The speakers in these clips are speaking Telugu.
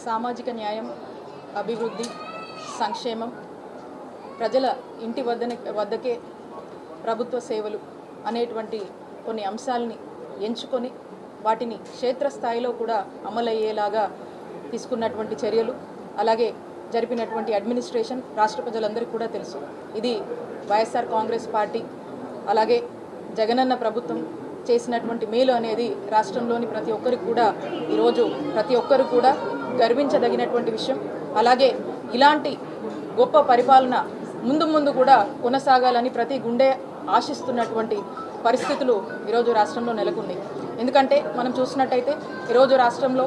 సామాజిక న్యాయం, అభివృద్ధి, సంక్షేమం, ప్రజల ఇంటి వద్దకే ప్రభుత్వ సేవలు అనేటువంటి కొన్ని అంశాలని ఎంచుకొని వాటిని క్షేత్రస్థాయిలో కూడా అమలయ్యేలాగా తీసుకున్నటువంటి చర్యలు, అలాగే జరిపినటువంటి అడ్మినిస్ట్రేషన్ రాష్ట్ర ప్రజలందరికీ కూడా తెలుసు. ఇది వైఎస్ఆర్ కాంగ్రెస్ పార్టీ అలాగే జగనన్న ప్రభుత్వం చేసినటువంటి మేలు అనేది రాష్ట్రంలోని ప్రతి ఒక్కరికి కూడా ఈరోజు ప్రతి ఒక్కరు కూడా గర్వించదగినటువంటి విషయం. అలాగే ఇలాంటి గొప్ప పరిపాలన ముందు కూడా కొనసాగాలని ప్రతి గుండె ఆశిస్తున్నటువంటి పరిస్థితులు ఈరోజు రాష్ట్రంలో నెలకొన్నాయి. ఎందుకంటే మనం చూసినట్టయితే ఈరోజు రాష్ట్రంలో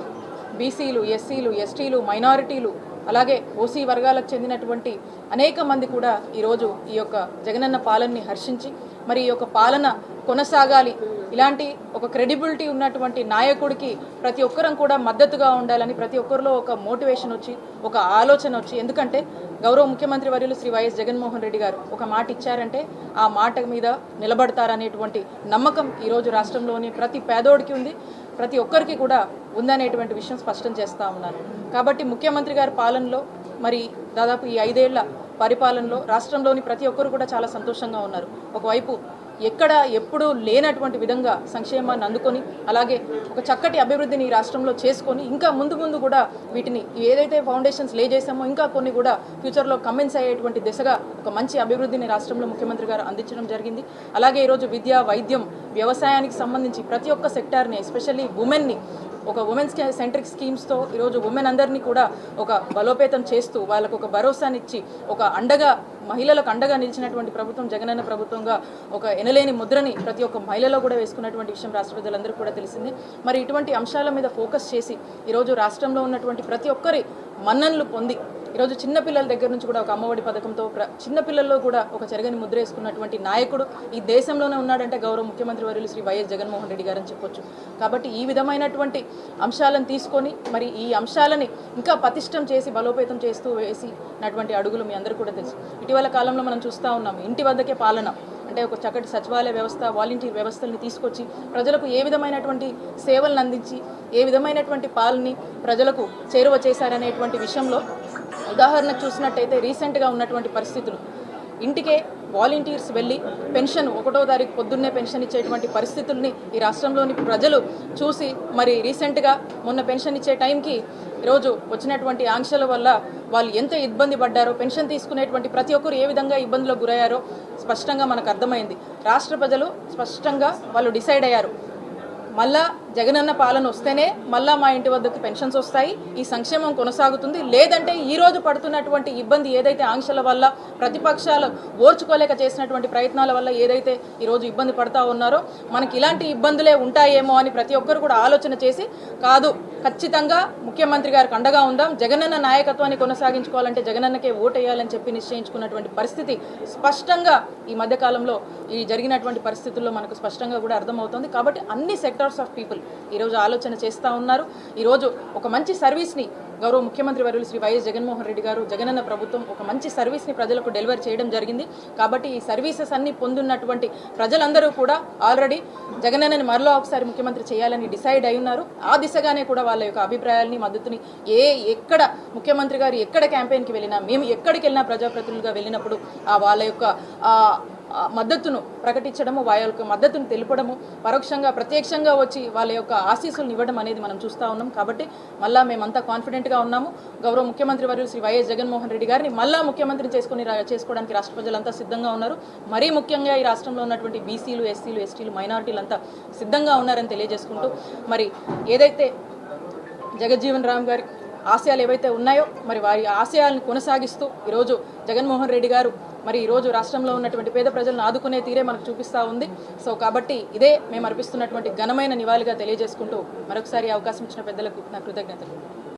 బీసీలు, ఎస్సీలు, ఎస్టీలు, మైనారిటీలు, అలాగే ఓసీ వర్గాలకు చెందినటువంటి అనేక మంది కూడా ఈరోజు ఈ యొక్క జగనన్న పాలనని హర్షించి మరి ఈ యొక్క పాలన కొనసాగాలి, ఇలాంటి ఒక క్రెడిబిలిటీ ఉన్నటువంటి నాయకుడికి ప్రతి ఒక్కరం కూడా మద్దతుగా ఉండాలని ప్రతి ఒక్కరిలో ఒక మోటివేషన్ వచ్చి, ఒక ఆలోచన వచ్చి, ఎందుకంటే గౌరవ ముఖ్యమంత్రి వర్యులు శ్రీ వైఎస్ జగన్మోహన్ రెడ్డి గారు ఒక మాట ఇచ్చారంటే ఆ మాట మీద నిలబడతారనేటువంటి నమ్మకం ఈరోజు రాష్ట్రంలోని ప్రతి పేదోడికి ఉంది, ప్రతి ఒక్కరికి కూడా ఉందనేటువంటి విషయం స్పష్టం చేస్తూ ఉన్నాను. కాబట్టి ముఖ్యమంత్రి గారి పాలనలో మరి దాదాపు ఈ 5 ఏళ్ల పరిపాలనలో రాష్ట్రంలోని ప్రతి ఒక్కరు కూడా చాలా సంతోషంగా ఉన్నారు. ఒకవైపు ఎక్కడ ఎప్పుడూ లేనటువంటి విధంగా సంక్షేమాన్ని అందుకొని అలాగే ఒక చక్కటి అభివృద్ధిని రాష్ట్రంలో చేసుకొని ఇంకా ముందు కూడా వీటిని ఏదైతే ఫౌండేషన్స్ లే చేసామో ఇంకా కొన్ని కూడా ఫ్యూచర్లో కమెన్స్ అయ్యేటువంటి దిశగా ఒక మంచి అభివృద్ధిని రాష్ట్రంలో ముఖ్యమంత్రి గారు అందించడం జరిగింది. అలాగే ఈరోజు విద్య, వైద్యం, వ్యవసాయానికి సంబంధించి ప్రతి ఒక్క సెక్టార్ని, ఎస్పెషల్లీ ఉమెన్ని ఒక ఉమెన్స్ సెంట్రిక్ స్కీమ్స్తో ఈరోజు ఉమెన్ అందరినీ కూడా ఒక బలోపేతం చేస్తూ వాళ్ళకు ఒక భరోసానిచ్చి ఒక అండగా, మహిళలకు అండగా నిలిచినటువంటి ప్రభుత్వం జగనన్న ప్రభుత్వంగా ఒక ఎనలేని ముద్రని ప్రతి ఒక్క మహిళలో కూడా వేసుకున్నటువంటి విషయం రాష్ట్ర ప్రజలందరికీ కూడా తెలిసింది. మరి ఇటువంటి అంశాల మీద ఫోకస్ చేసి ఈరోజు రాష్ట్రంలో ఉన్నటువంటి ప్రతి ఒక్కరి మన్ననలు పొంది ఈరోజు చిన్నపిల్లల దగ్గర నుంచి కూడా ఒక అమ్మఒడి పథకంతో చిన్నపిల్లల్లో కూడా ఒక చెరగని ముద్ర వేసుకున్నటువంటి నాయకుడు ఈ దేశంలోనే ఉన్నాడంటే గౌరవ ముఖ్యమంత్రి వర్యులు శ్రీ వైఎస్ జగన్మోహన్ రెడ్డి గారని చెప్పొచ్చు. కాబట్టి ఈ విధమైనటువంటి అంశాలను తీసుకొని మరి ఈ అంశాలని ఇంకా పటిష్టం చేసి బలోపేతం చేస్తూ వేసినటువంటి అడుగులు మీ అందరూ కూడా తెలుసు. ఇటీవల కాలంలో మనం చూస్తూ ఉన్నాము, ఇంటి వద్దకే పాలన అంటే ఒక చక్కటి సచివాలయ వ్యవస్థ, వాలంటీర్ వ్యవస్థల్ని తీసుకొచ్చి ప్రజలకు ఏ విధమైనటువంటి సేవలను అందించి ఏ విధమైనటువంటి పాలనని ప్రజలకు చేరువ చేశారనేటువంటి విషయంలో ఉదాహరణకు చూసినట్టయితే రీసెంట్గా ఉన్నటువంటి పరిస్థితులు, ఇంటికే వాలంటీర్స్ వెళ్ళి పెన్షన్ 1వ తారీఖు పొద్దున్నే పెన్షన్ ఇచ్చేటువంటి పరిస్థితుల్ని ఈ రాష్ట్రంలోని ప్రజలు చూసి మరి రీసెంట్గా మొన్న పెన్షన్ ఇచ్చే టైంకి ఈరోజు వచ్చినటువంటి ఆంక్షల వల్ల వాళ్ళు ఎంత ఇబ్బంది పడ్డారో, పెన్షన్ తీసుకునేటువంటి ప్రతి ఒక్కరు ఏ విధంగా ఇబ్బందులకు గురయ్యారో స్పష్టంగా మనకు అర్థమైంది. రాష్ట్ర ప్రజలు స్పష్టంగా వాళ్ళు డిసైడ్ అయ్యారు, మళ్ళా జగనన్న పాలన వస్తేనే మళ్ళా మా ఇంటి వద్దకు పెన్షన్స్ వస్తాయి, ఈ సంక్షేమం కొనసాగుతుంది, లేదంటే ఈరోజు పడుతున్నటువంటి ఇబ్బంది ఏదైతే ఆంక్షల వల్ల ప్రతిపక్షాలు ఓర్చుకోలేక చేసినటువంటి ప్రయత్నాల వల్ల ఏదైతే ఈరోజు ఇబ్బంది పడతా ఉన్నారో మనకి ఇలాంటి ఇబ్బందులే ఉంటాయేమో అని ప్రతి ఒక్కరు కూడా ఆలోచన చేసి, కాదు ఖచ్చితంగా ముఖ్యమంత్రి గారికి అండగా ఉందాం, జగనన్న నాయకత్వాన్ని కొనసాగించుకోవాలంటే జగనన్నకే ఓటేయాలని చెప్పి నిశ్చయించుకున్నటువంటి పరిస్థితి స్పష్టంగా ఈ మధ్యకాలంలో ఈ జరిగినటువంటి పరిస్థితుల్లో మనకు స్పష్టంగా కూడా అర్థమవుతుంది. కాబట్టి అన్ని సెక్టార్స్ ఆఫ్ పీపుల్ ఈరోజు ఆలోచన చేస్తూ ఉన్నారు. ఈరోజు ఒక మంచి సర్వీస్ని గౌరవ ముఖ్యమంత్రి వర్యులు శ్రీ వైఎస్ జగన్మోహన్ రెడ్డి గారు, జగనన్న ప్రభుత్వం ఒక మంచి సర్వీస్ని ప్రజలకు డెలివర్ చేయడం జరిగింది. కాబట్టి ఈ సర్వీసెస్ అన్ని పొందున్నటువంటి ప్రజలందరూ కూడా ఆల్రెడీ జగనన్నని మరలో ఒకసారి ముఖ్యమంత్రి చేయాలని డిసైడ్ అయి ఉన్నారు. ఆ దిశగానే కూడా వాళ్ళ యొక్క అభిప్రాయాలని, మద్దతుని ఎక్కడ ముఖ్యమంత్రి గారు ఎక్కడ క్యాంపెయిన్కి వెళ్ళినా, మేము ఎక్కడికి వెళ్ళినా ప్రజాప్రతినిధులుగా వెళ్ళినప్పుడు వాళ్ళ యొక్క మద్దతును ప్రకటించడము, వాళ్ళ యొక్క మద్దతును తెలుపడము, పరోక్షంగా ప్రత్యక్షంగా వచ్చి వాళ్ళ యొక్క ఆశీస్సులను ఇవ్వడం అనేది మనం చూస్తూ ఉన్నాం. కాబట్టి మళ్ళా మేమంతా కాన్ఫిడెంట్గా ఉన్నాము. గౌరవ ముఖ్యమంత్రి వర్యులు శ్రీ వైఎస్ జగన్మోహన్ రెడ్డి గారిని మళ్ళా ముఖ్యమంత్రిని చేసుకోవడానికి రాష్ట్ర ప్రజలంతా సిద్ధంగా ఉన్నారు. మరీ ముఖ్యంగా ఈ రాష్ట్రంలో ఉన్నటువంటి బీసీలు, ఎస్సీలు, ఎస్టీలు, మైనారిటీలంతా సిద్ధంగా ఉన్నారని తెలియజేసుకుంటూ మరి ఏదైతే జగజ్జీవన్ రామ్ గారి ఆశయాలు ఏవైతే ఉన్నాయో మరి వారి ఆశయాలను కొనసాగిస్తూ ఈరోజు జగన్మోహన్ రెడ్డి గారు మరి ఈరోజు రాష్ట్రంలో ఉన్నటువంటి పేద ప్రజలను ఆదుకునే తీరే మనకు చూపిస్తూ ఉంది. సో కాబట్టి ఇదే మేము అర్పిస్తున్నటువంటి ఘనమైన నివాళిగా తెలియజేసుకుంటూ మరొకసారి అవకాశం ఇచ్చిన పెద్దలకు నా కృతజ్ఞతలు.